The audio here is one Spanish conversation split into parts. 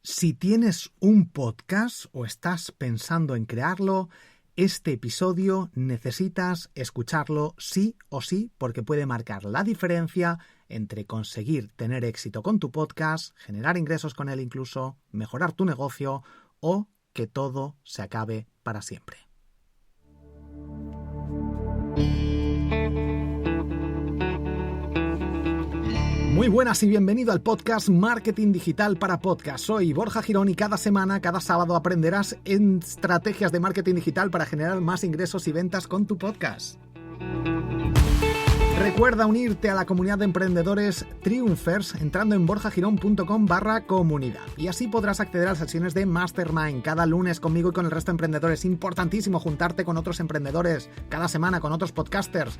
Si tienes un podcast o estás pensando en crearlo, este episodio necesitas escucharlo sí o sí porque puede marcar la diferencia entre conseguir tener éxito con tu podcast, generar ingresos con él incluso, mejorar tu negocio o que todo se acabe para siempre. Muy buenas y bienvenido al podcast Marketing Digital para Podcast. Soy Borja Girón y cada semana, cada sábado aprenderás estrategias de marketing digital para generar más ingresos y ventas con tu podcast. Recuerda unirte a la comunidad de emprendedores Triumphers entrando en borjagirón.com/comunidad y así podrás acceder a las sesiones de Mastermind cada lunes conmigo y con el resto de emprendedores. Importantísimo juntarte con otros emprendedores cada semana, con otros podcasters.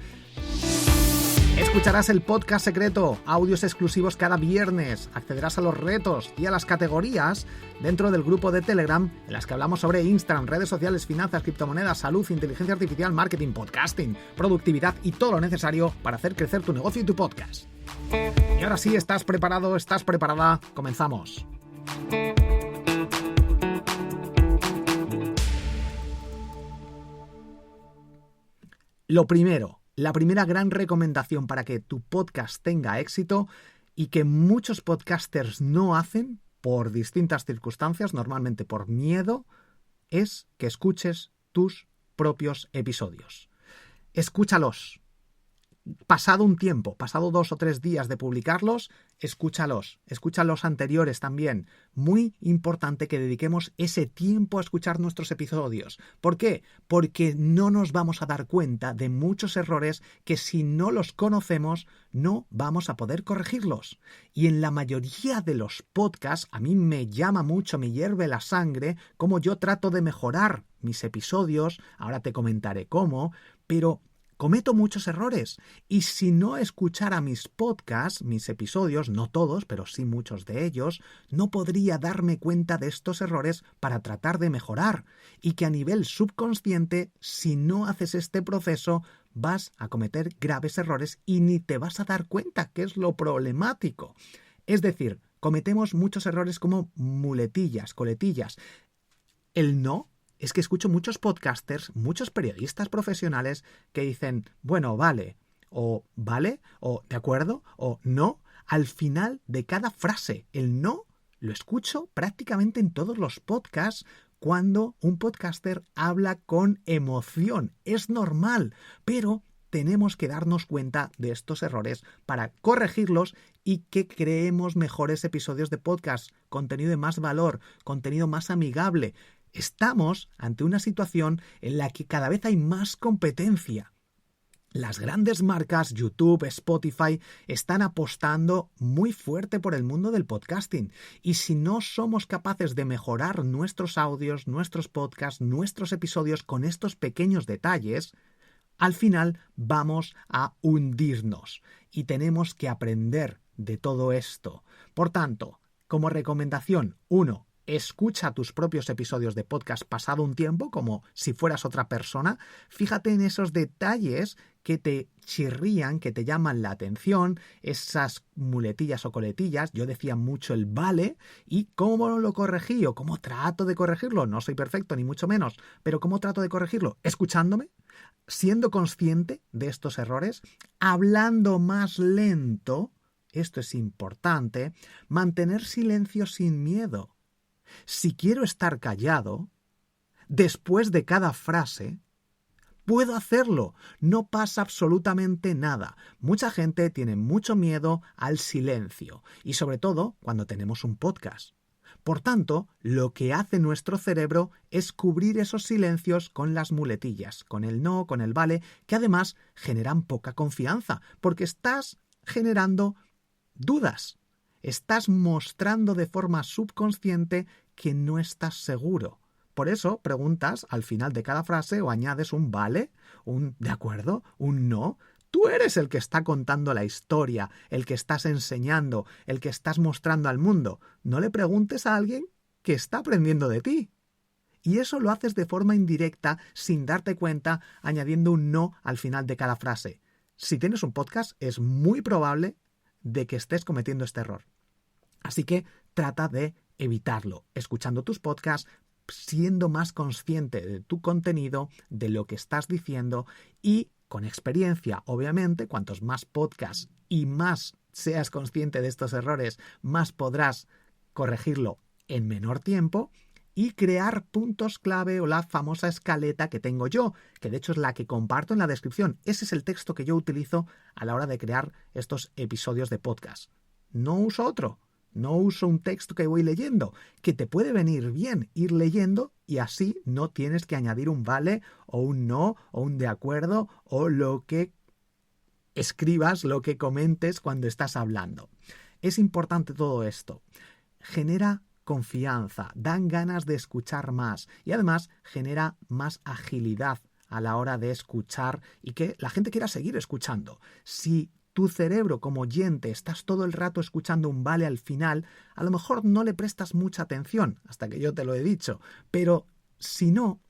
Escucharás el podcast secreto, audios exclusivos cada viernes, accederás a los retos y a las categorías dentro del grupo de Telegram en las que hablamos sobre Instagram, redes sociales, finanzas, criptomonedas, salud, inteligencia artificial, marketing, podcasting, productividad y todo lo necesario para hacer crecer tu negocio y tu podcast. Y ahora sí, ¿estás preparado? ¿Estás preparada? Comenzamos. Lo primero. La primera gran recomendación para que tu podcast tenga éxito y que muchos podcasters no hacen por distintas circunstancias, normalmente por miedo, es que escuches tus propios episodios. Escúchalos. Pasado un tiempo, pasado 2 o 3 días de publicarlos, escúchalos. Escucha los anteriores también. Muy importante que dediquemos ese tiempo a escuchar nuestros episodios. ¿Por qué? Porque no nos vamos a dar cuenta de muchos errores que si no los conocemos no vamos a poder corregirlos. Y en la mayoría de los podcasts a mí me llama mucho, me hierve la sangre cómo yo trato de mejorar mis episodios. Ahora te comentaré cómo, pero cometo muchos errores y si no escuchara mis podcasts, mis episodios, no todos, pero sí muchos de ellos, no podría darme cuenta de estos errores para tratar de mejorar y que a nivel subconsciente, si no haces este proceso, vas a cometer graves errores y ni te vas a dar cuenta, que es lo problemático. Es decir, cometemos muchos errores como muletillas, coletillas. El no. Es que escucho muchos podcasters, muchos periodistas profesionales que dicen, bueno, vale, o de acuerdo, o no, al final de cada frase. El no lo escucho prácticamente en todos los podcasts cuando un podcaster habla con emoción. Es normal, pero tenemos que darnos cuenta de estos errores para corregirlos y que creemos mejores episodios de podcast, contenido de más valor, contenido más amigable. Estamos ante una situación en la que cada vez hay más competencia. Las grandes marcas, YouTube, Spotify, están apostando muy fuerte por el mundo del podcasting. Y si no somos capaces de mejorar nuestros audios, nuestros podcasts, nuestros episodios con estos pequeños detalles, al final vamos a hundirnos. Y tenemos que aprender de todo esto. Por tanto, como recomendación, 1. Escucha tus propios episodios de podcast pasado un tiempo, como si fueras otra persona. Fíjate en esos detalles que te chirrían, que te llaman la atención, esas muletillas o coletillas. Yo decía mucho el vale y cómo lo corregí o cómo trato de corregirlo. No soy perfecto, ni mucho menos, pero ¿cómo trato de corregirlo? Escuchándome, siendo consciente de estos errores, hablando más lento. Esto es importante. Mantener silencio sin miedo. Si quiero estar callado, después de cada frase, puedo hacerlo. No pasa absolutamente nada. Mucha gente tiene mucho miedo al silencio y sobre todo cuando tenemos un podcast. Por tanto, lo que hace nuestro cerebro es cubrir esos silencios con las muletillas, con el no, con el vale, que además generan poca confianza, porque estás generando dudas. Estás mostrando de forma subconsciente que no estás seguro. Por eso preguntas al final de cada frase o añades un vale, un de acuerdo, un no. Tú eres el que está contando la historia, el que estás enseñando, el que estás mostrando al mundo. No le preguntes a alguien que está aprendiendo de ti. Y eso lo haces de forma indirecta, sin darte cuenta, añadiendo un no al final de cada frase. Si tienes un podcast, es muy probable de que estés cometiendo este error. Así que trata de evitarlo, escuchando tus podcasts, siendo más consciente de tu contenido, de lo que estás diciendo y con experiencia, obviamente, cuantos más podcasts y más seas consciente de estos errores, más podrás corregirlo en menor tiempo y crear puntos clave o la famosa escaleta que tengo yo, que de hecho es la que comparto en la descripción. Ese es el texto que yo utilizo a la hora de crear estos episodios de podcast. No uso otro. No uso un texto que voy leyendo, que te puede venir bien ir leyendo y así no tienes que añadir un vale o un no o un de acuerdo o lo que escribas, lo que comentes cuando estás hablando. Es importante todo esto. Genera confianza, dan ganas de escuchar más y además genera más agilidad a la hora de escuchar y que la gente quiera seguir escuchando. Si tu cerebro como oyente estás todo el rato escuchando un vale al final, a lo mejor no le prestas mucha atención, hasta que yo te lo he dicho, pero si no,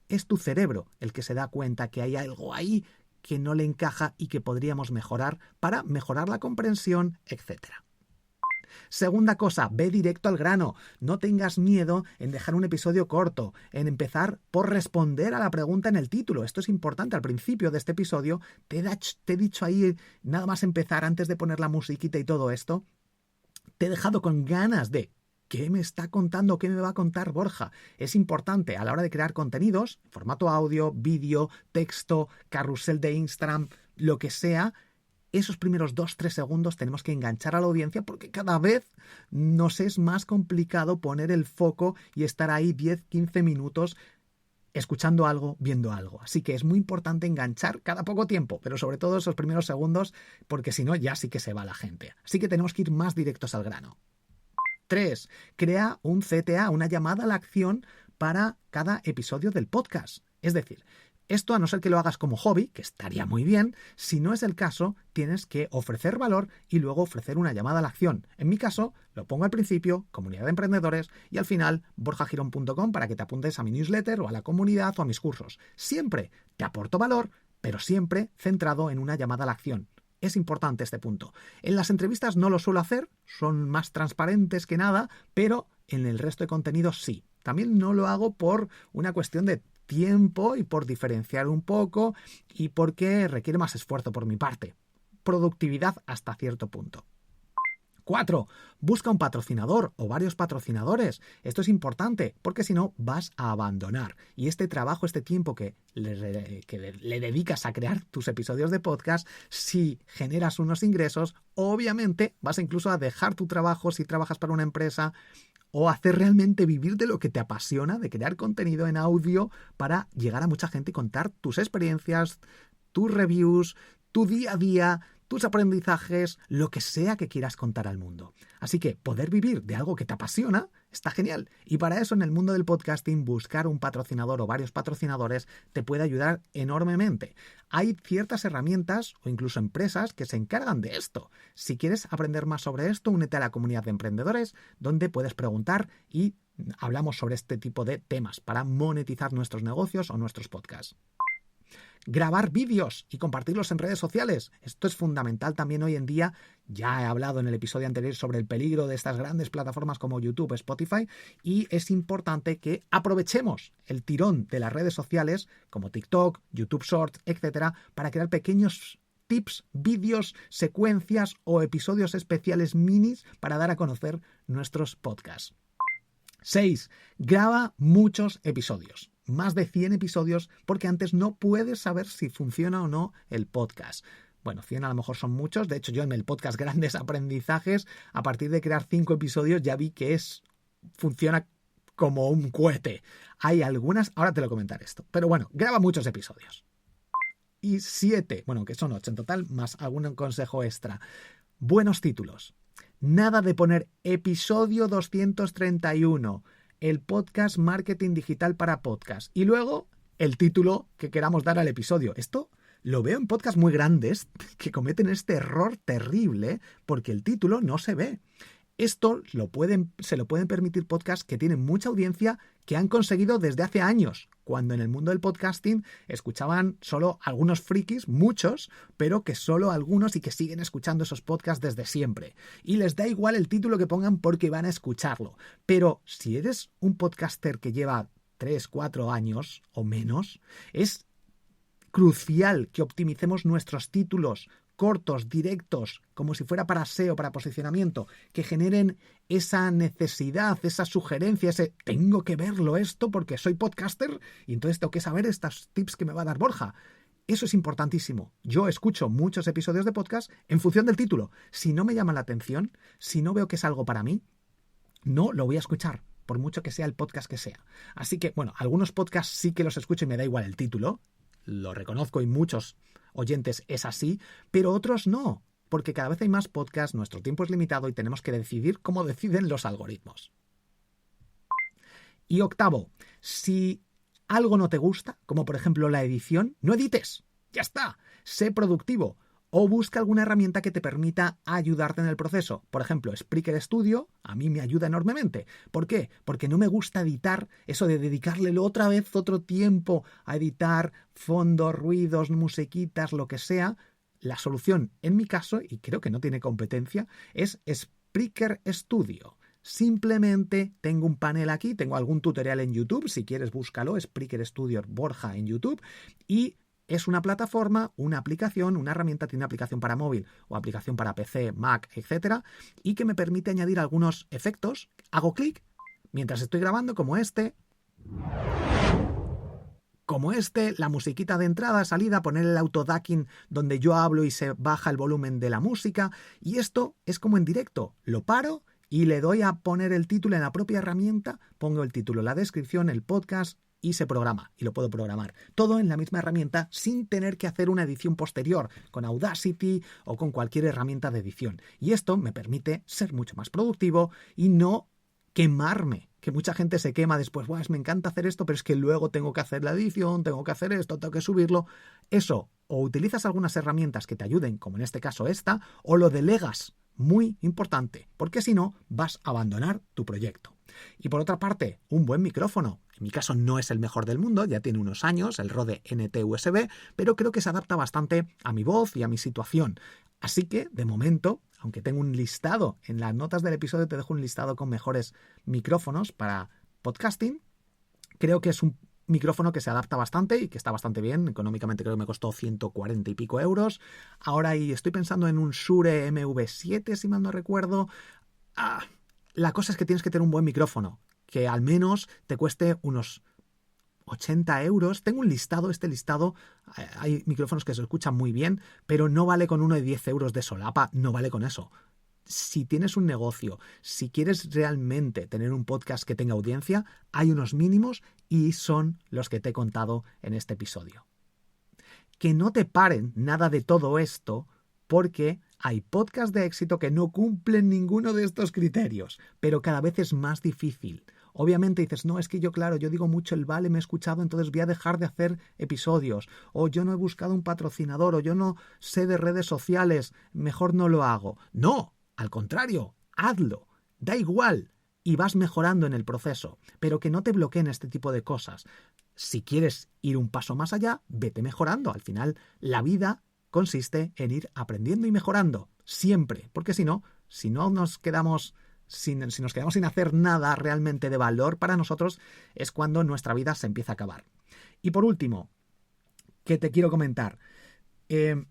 es tu cerebro el que se da cuenta que hay algo ahí que no le encaja y que podríamos mejorar para mejorar la comprensión, etcétera. Segunda cosa, ve directo al grano. No tengas miedo en dejar un episodio corto, en empezar por responder a la pregunta en el título. Esto es importante. Al principio de este episodio te he dicho ahí, nada más empezar, antes de poner la musiquita y todo esto, te he dejado con ganas de ¿qué me está contando? ¿Qué me va a contar Borja? Es importante a la hora de crear contenidos, formato audio, vídeo, texto, carrusel de Instagram, lo que sea. Esos primeros 2-3 segundos tenemos que enganchar a la audiencia porque cada vez nos es más complicado poner el foco y estar ahí 10-15 minutos escuchando algo, viendo algo. Así que es muy importante enganchar cada poco tiempo, pero sobre todo esos primeros segundos, porque si no ya sí que se va la gente. Así que tenemos que ir más directos al grano. 3. Crea un CTA, una llamada a la acción para cada episodio del podcast. Es decir, esto a no ser que lo hagas como hobby, que estaría muy bien, si no es el caso, tienes que ofrecer valor y luego ofrecer una llamada a la acción. En mi caso, lo pongo al principio, comunidad de emprendedores, y al final, borjagirón.com para que te apuntes a mi newsletter o a la comunidad o a mis cursos. Siempre te aporto valor, pero siempre centrado en una llamada a la acción. Es importante este punto. En las entrevistas no lo suelo hacer, son más transparentes que nada, pero en el resto de contenidos sí. También no lo hago por una cuestión de tiempo y por diferenciar un poco y porque requiere más esfuerzo por mi parte. Productividad hasta cierto punto. 4. Busca un patrocinador o varios patrocinadores. Esto es importante porque si no vas a abandonar. Y este trabajo, este tiempo que le dedicas a crear tus episodios de podcast, si generas unos ingresos, obviamente vas incluso a dejar tu trabajo si trabajas para una empresa o hacer realmente vivir de lo que te apasiona, de crear contenido en audio para llegar a mucha gente y contar tus experiencias, tus reviews, tu día a día, tus aprendizajes, lo que sea que quieras contar al mundo. Así que poder vivir de algo que te apasiona está genial. Y para eso en el mundo del podcasting buscar un patrocinador o varios patrocinadores te puede ayudar enormemente. Hay ciertas herramientas o incluso empresas que se encargan de esto. Si quieres aprender más sobre esto, únete a la comunidad de emprendedores donde puedes preguntar y hablamos sobre este tipo de temas para monetizar nuestros negocios o nuestros podcasts. Grabar vídeos y compartirlos en redes sociales. Esto es fundamental también hoy en día. Ya he hablado en el episodio anterior sobre el peligro de estas grandes plataformas como YouTube, Spotify, y es importante que aprovechemos el tirón de las redes sociales como TikTok, YouTube Shorts, etcétera, para crear pequeños tips, vídeos, secuencias o episodios especiales minis para dar a conocer nuestros podcasts. 6. Graba muchos episodios. Más de 100 episodios porque antes no puedes saber si funciona o no el podcast. Bueno, 100 a lo mejor son muchos. De hecho, yo en el podcast Grandes Aprendizajes, a partir de crear 5 episodios ya vi que funciona como un cohete. Hay algunas, ahora te lo comentaré esto. Pero bueno, graba muchos episodios. Y 7, bueno, que son 8 en total, más algún consejo extra. Buenos títulos. Nada de poner episodio 231, el podcast Marketing Digital para Podcast. Y luego el título que queramos dar al episodio. Esto lo veo en podcasts muy grandes que cometen este error terrible porque el título no se ve. Esto se lo pueden permitir podcasts que tienen mucha audiencia que han conseguido desde hace años cuando en el mundo del podcasting escuchaban solo algunos frikis, muchos, pero que solo algunos y que siguen escuchando esos podcasts desde siempre. Y les da igual el título que pongan porque van a escucharlo. Pero si eres un podcaster que lleva 3, 4 años o menos, es crucial que optimicemos nuestros títulos cortos, directos, como si fuera para SEO, para posicionamiento, que generen esa necesidad, esa sugerencia, ese tengo que verlo esto porque soy podcaster y entonces tengo que saber estos tips que me va a dar Borja. Eso es importantísimo. Yo escucho muchos episodios de podcast en función del título. Si no me llama la atención, si no veo que es algo para mí, no lo voy a escuchar, por mucho que sea el podcast que sea. Así que, bueno, algunos podcasts sí que los escucho y me da igual el título, lo reconozco y muchos oyentes es así, pero otros no, porque cada vez hay más podcasts, nuestro tiempo es limitado y tenemos que decidir cómo deciden los algoritmos. Y octavo, si algo no te gusta, como por ejemplo la edición, no edites, ya está, sé productivo. O busca alguna herramienta que te permita ayudarte en el proceso. Por ejemplo, Spreaker Studio a mí me ayuda enormemente. ¿Por qué? Porque no me gusta editar, eso de dedicarle otra vez otro tiempo a editar fondos, ruidos, musiquitas, lo que sea. La solución, en mi caso, y creo que no tiene competencia, es Spreaker Studio. Simplemente tengo un panel aquí, tengo algún tutorial en YouTube, si quieres búscalo, Spreaker Studio Borja en YouTube, y es una plataforma, una aplicación, una herramienta, tiene una aplicación para móvil o aplicación para PC, Mac, etcétera, y que me permite añadir algunos efectos. Hago clic mientras estoy grabando, como este, la musiquita de entrada, salida, poner el autoducking donde yo hablo y se baja el volumen de la música, y esto es como en directo. Lo paro y le doy a poner el título en la propia herramienta, pongo el título, la descripción, el podcast, y se programa, y lo puedo programar. Todo en la misma herramienta sin tener que hacer una edición posterior con Audacity o con cualquier herramienta de edición. Y esto me permite ser mucho más productivo y no quemarme, que mucha gente se quema después, me encanta hacer esto, pero es que luego tengo que hacer la edición, tengo que hacer esto, tengo que subirlo. Eso, o utilizas algunas herramientas que te ayuden, como en este caso esta, o lo delegas. Muy importante, porque si no, vas a abandonar tu proyecto. Y por otra parte, un buen micrófono. En mi caso no es el mejor del mundo, ya tiene unos años, el Rode NT-USB, pero creo que se adapta bastante a mi voz y a mi situación. Así que, de momento, aunque tengo un listado, en las notas del episodio te dejo un listado con mejores micrófonos para podcasting, creo que es un micrófono que se adapta bastante y que está bastante bien. Económicamente creo que me costó 140 y pico euros. Ahora estoy pensando en un Shure MV7, si mal no recuerdo. La cosa es que tienes que tener un buen micrófono, que al menos te cueste unos 80 euros. Tengo un listado, este listado, hay micrófonos que se escuchan muy bien, pero no vale con uno de 10 euros de solapa, no vale con eso. Si tienes un negocio, si quieres realmente tener un podcast que tenga audiencia, hay unos mínimos y son los que te he contado en este episodio. Que no te paren nada de todo esto, porque hay podcasts de éxito que no cumplen ninguno de estos criterios, pero cada vez es más difícil. Obviamente dices, no, es que yo digo mucho el vale, me he escuchado, entonces voy a dejar de hacer episodios, o yo no he buscado un patrocinador, o yo no sé de redes sociales, mejor no lo hago. No, al contrario, hazlo, da igual, y vas mejorando en el proceso, pero que no te bloqueen este tipo de cosas. Si quieres ir un paso más allá, vete mejorando. Al final, la vida consiste en ir aprendiendo y mejorando, siempre, porque si no nos quedamos si nos quedamos sin hacer nada realmente de valor para nosotros, es cuando nuestra vida se empieza a acabar. Y por último, que te quiero comentar, el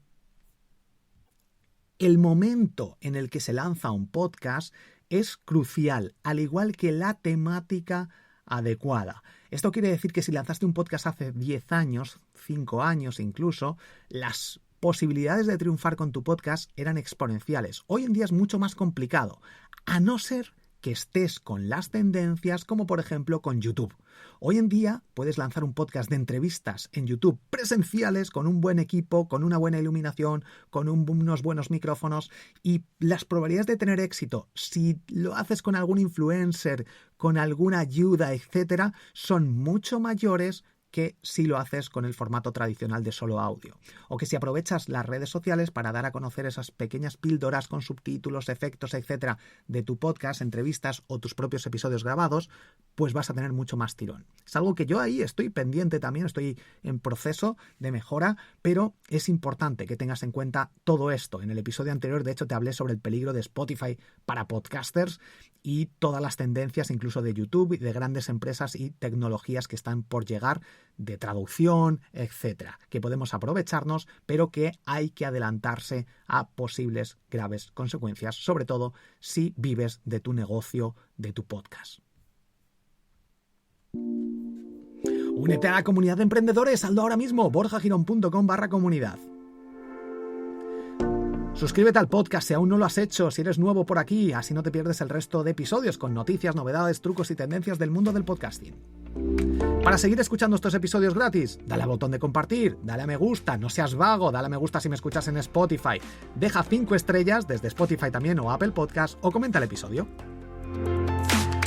momento en el que se lanza un podcast es crucial, al igual que la temática adecuada. Esto quiere decir que si lanzaste un podcast hace 10 años, 5 años incluso, las posibilidades de triunfar con tu podcast eran exponenciales. Hoy en día es mucho más complicado, a no ser que estés con las tendencias, como por ejemplo con YouTube. Hoy en día puedes lanzar un podcast de entrevistas en YouTube presenciales, con un buen equipo, con una buena iluminación, con unos buenos micrófonos, y las probabilidades de tener éxito, si lo haces con algún influencer, con alguna ayuda, etcétera, son mucho mayores que si lo haces con el formato tradicional de solo audio. O que si aprovechas las redes sociales para dar a conocer esas pequeñas píldoras con subtítulos, efectos, etcétera, de tu podcast, entrevistas o tus propios episodios grabados, pues vas a tener mucho más tirón. Es algo que yo ahí estoy pendiente también, estoy en proceso de mejora, pero es importante que tengas en cuenta todo esto. En el episodio anterior, de hecho, te hablé sobre el peligro de Spotify para podcasters y todas las tendencias, incluso de YouTube y de grandes empresas y tecnologías que están por llegar, de traducción, etcétera, que podemos aprovecharnos, pero que hay que adelantarse a posibles graves consecuencias, sobre todo si vives de tu negocio, de tu podcast. Únete a la comunidad de emprendedores, hazlo ahora mismo, borjagirón.com/comunidad. Suscríbete al podcast si aún no lo has hecho, si eres nuevo por aquí, así no te pierdes el resto de episodios con noticias, novedades, trucos y tendencias del mundo del podcasting. Para seguir escuchando estos episodios gratis, dale al botón de compartir, dale a me gusta, no seas vago, dale a me gusta si me escuchas en Spotify, deja 5 estrellas desde Spotify también o Apple Podcast o comenta el episodio.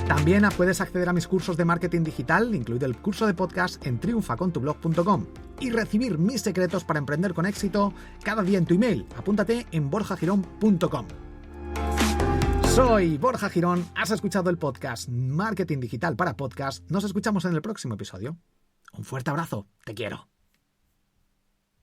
También puedes acceder a mis cursos de marketing digital, incluido el curso de podcast en triunfacontublog.com y recibir mis secretos para emprender con éxito cada día en tu email. Apúntate en borjagirón.com. Soy Borja Girón, has escuchado el podcast Marketing Digital para Podcast. Nos escuchamos en el próximo episodio. Un fuerte abrazo, te quiero.